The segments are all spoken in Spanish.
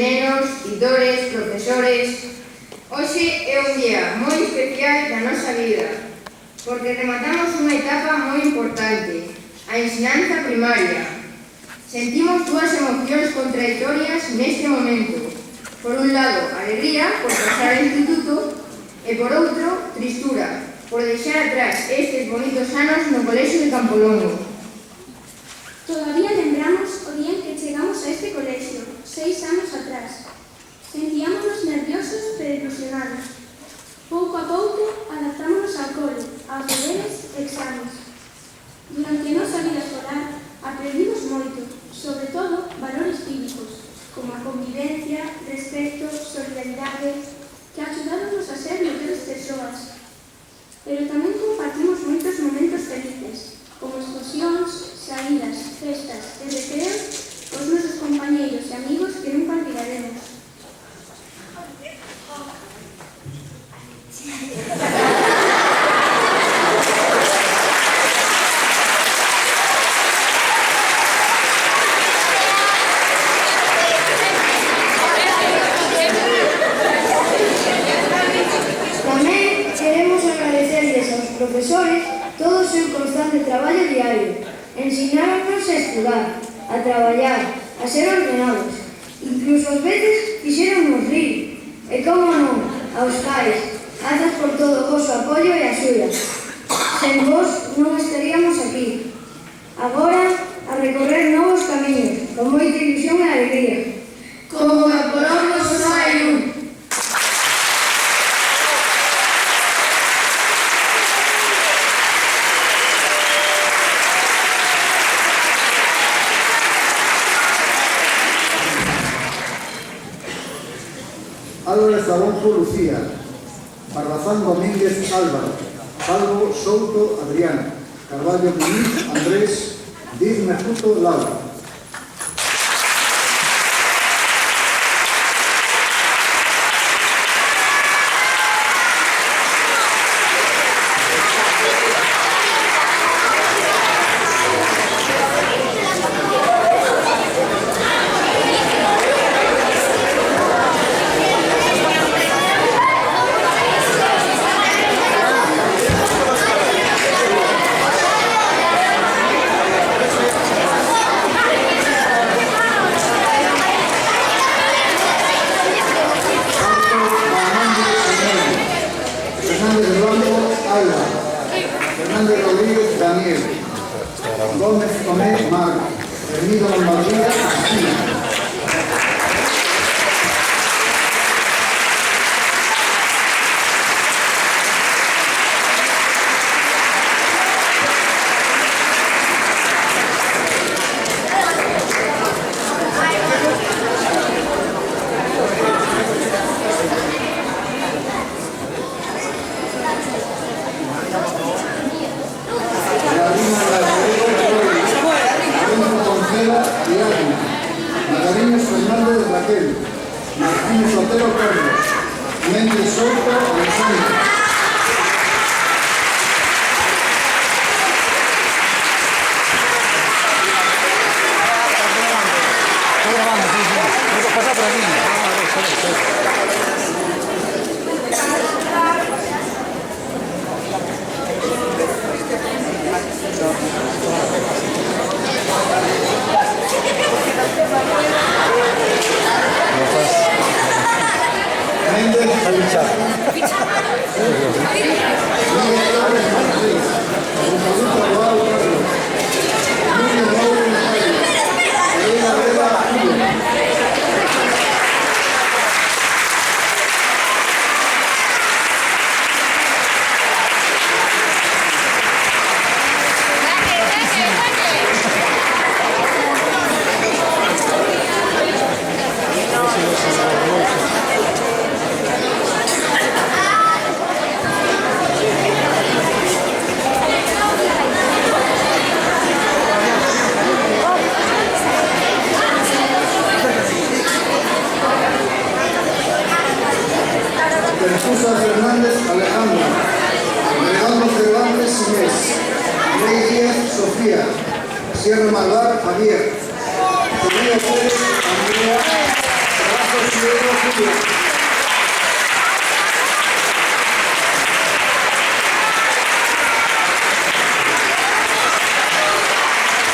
nenos, tutores, profesores. Hoxe é un día moi especial da nosa vida, porque rematamos unha etapa moi importante, a ensinanza primaria. Sentimos dúas emocións contradictorias neste momento. Por un lado, alegría por pasar ao instituto e por outro, tristura por deixar atrás estes bonitos anos no colexio de Campolongo. Todavía lembramos o día en que chegamos a este colexio, 6 anos atrás. Sentíamonos nerviosos pero ilusionados. Pouco a pouco adaptámonos ao cole, aos deberes e exames. Durante a nosa vida escolar aprendimos moito, sobre todo valores cívicos, como a convivencia, respeto, solidaridade, que axudáronos a ser mellores persoas. Pero tamén compartimos moitos momentos felices, como excursións, saídas, festas e recreos cos nosos compañeiros e amigos que nunca olvidaremos. Tamén queremos agradecerles aos profesores todo o seu constante traballo diario. Ensináronnos a estudar, a traballar, a ser ordenados. Incluso ás veces fixéronnos rir. E como non, aos pais, grazas por todo o vosso apoio e axuda. Sen vos non estaríamos aquí. Agora, a recorrer novos camiños, con moita ilusión e alegría. Como Campolongo só hai un. Álvarez Alonso Lucía, Barbazán Domínguez Álvaro, Salvo Souto Adrián, Carballo Muniz Andrés, Diz Mejuto Laura. Fernández Rodríguez Daniel, Gómez Tomé Marco, Hermida Lombardía Cristina. Magdalena Fernández Raquel, Martínez Otero Carlos, Méndez Soto Alexandre. Perfusa Fernández Alejandro, Alejandro Cervantes Inés, Rey Díaz Sofía, Sierra Malvar Javier, Sofía Pérez Andrea, Consuelo Julia.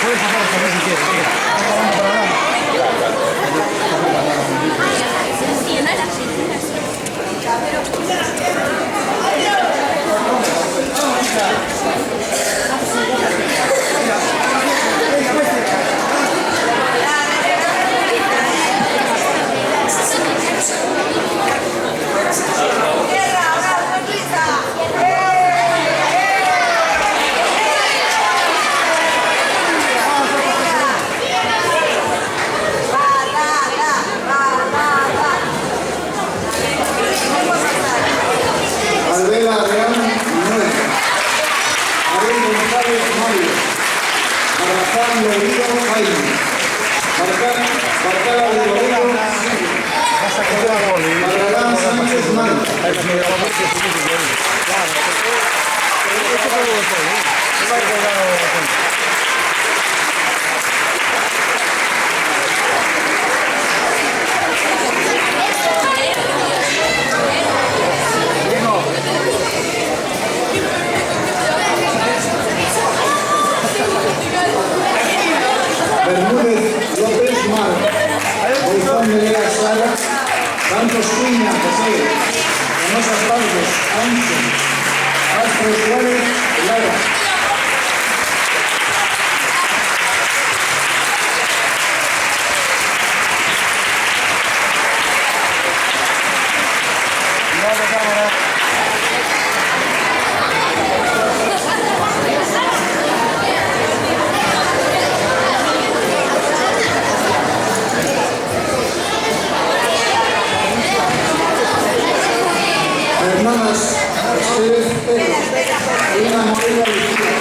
Puedes pasar también si quieres. Albela Real Manuel. Ariel González Mario. Barrafán Lorido Jaime. Barcala de Lorido Silvia. Barragán Sánchez Mario. Bermúdez López Mar. Boizón de Lea Sara. Santos Cuña José. Hermosas Pardos Ancho. Castro Suárez Lara. Hermanas Pérez Pérez, Lina Morena Lucía,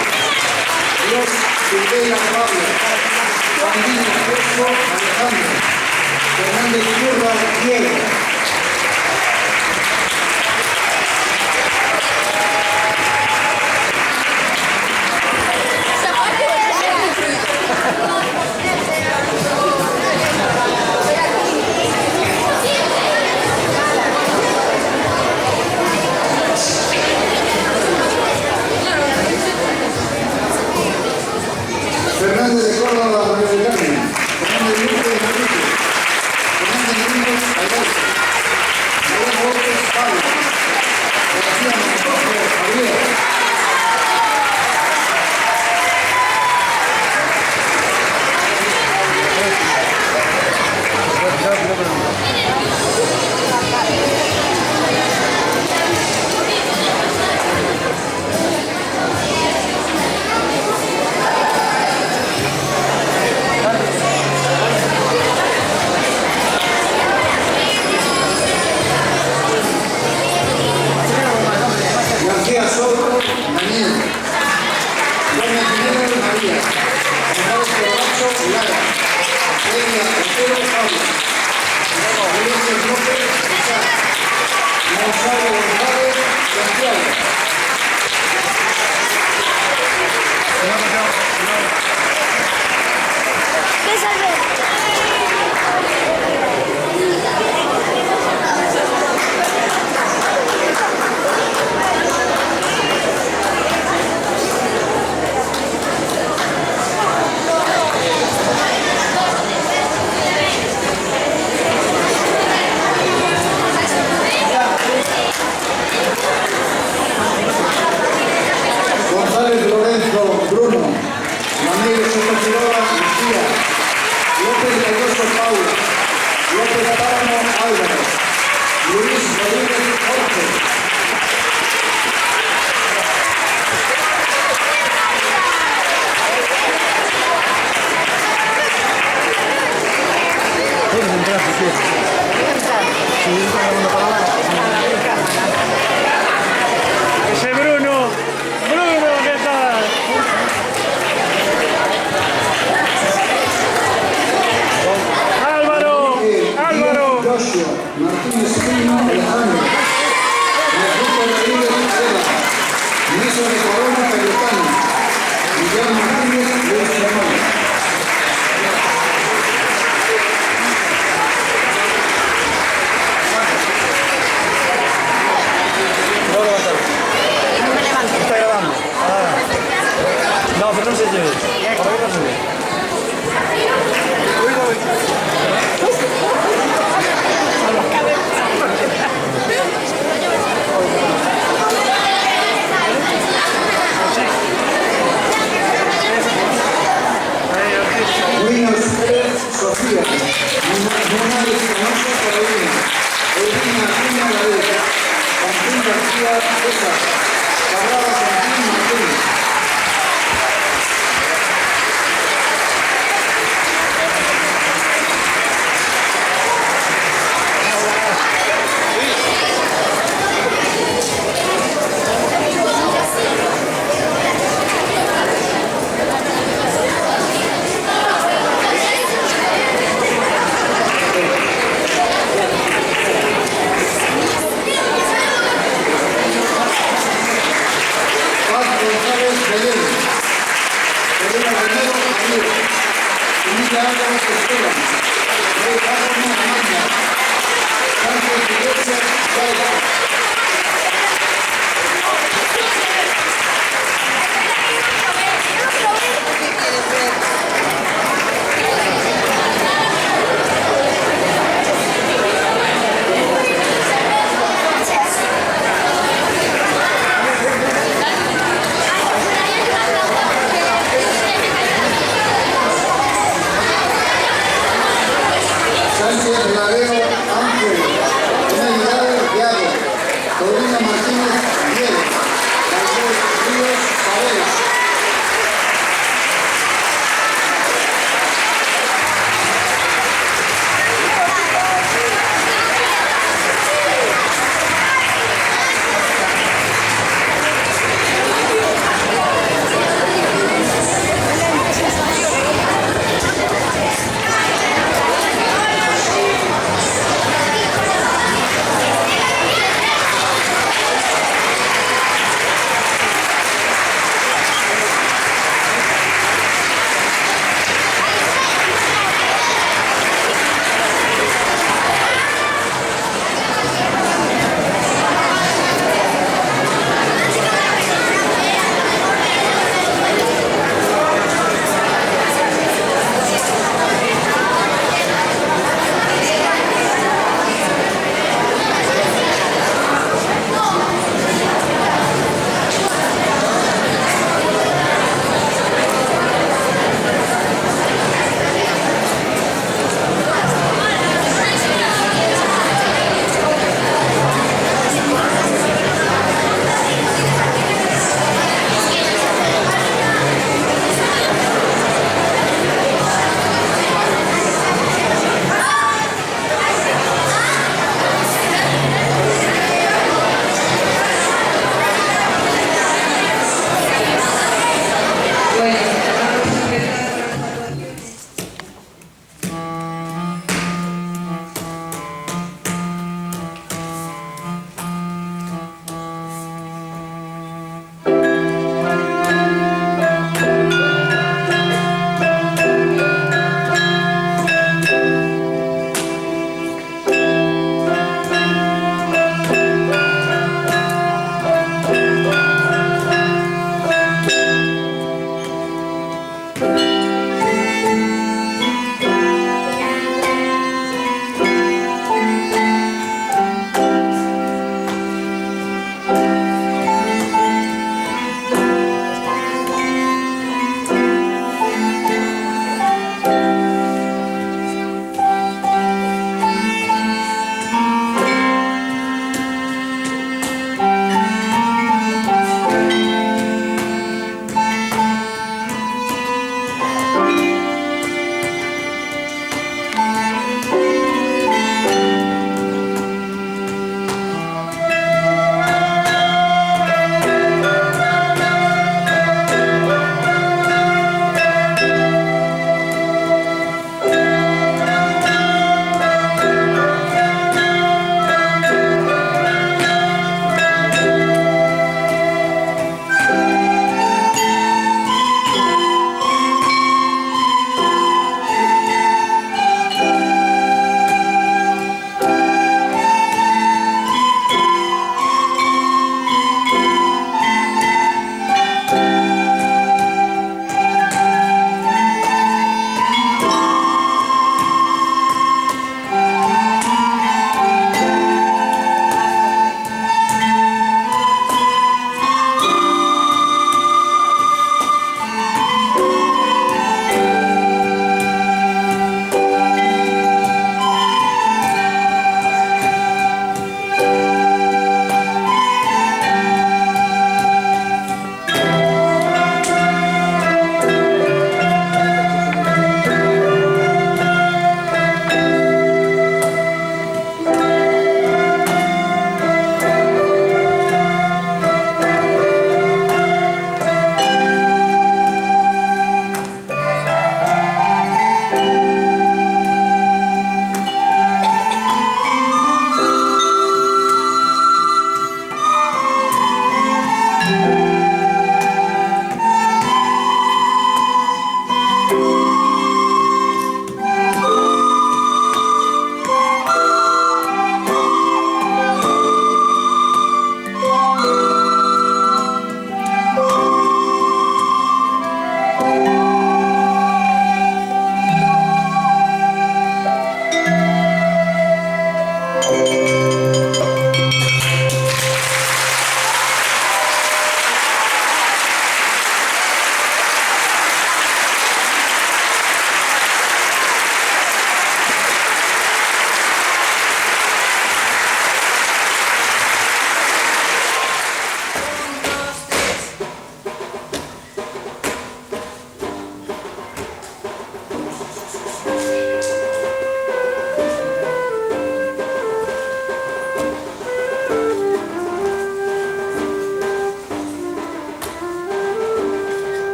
Dios Silvela Pablo, Pandilla Crespo Alejandro, Fernández Curra Diego. Fernández de Córdoba, María del Carmen. Fernández Luque, Enrique. Fernández Domingos, Alberto. María López, Pablo. García Montojo, Javier. García Soto, Daniel. Gómez Miguel, María. González Corbacho, Lara. Elia Otero, Pablo. Ulises López, Isaac. Gonzalo González, Santiago. González Lorenzo, Bruno. Manuel Soto Quiroga, Lucía. López Galloso, Paula. López Páramo, Álvaro. Luis Rodríguez, Jorge. Puedes entrar si quieres. Sí, una palabra. Ese Bruno, Bruno, ¿qué tal? Álvaro, Álvaro. Joshua, Martínez Pino, Alejandro. Enrique Rodríguez, Seba. Mesa de Corona, Cayetano. Miguel Martínez, Luis Ramón. García, Monales Canosa Carolina, Eugenia Acuña Gadet, Martín García César, Carrara Santín Martín. Paz González Belén, Elena Romero Javier, Emilia Álvarez Esteban, Rey Álvaro Amanda, Sánchez Iglesias Gaeta.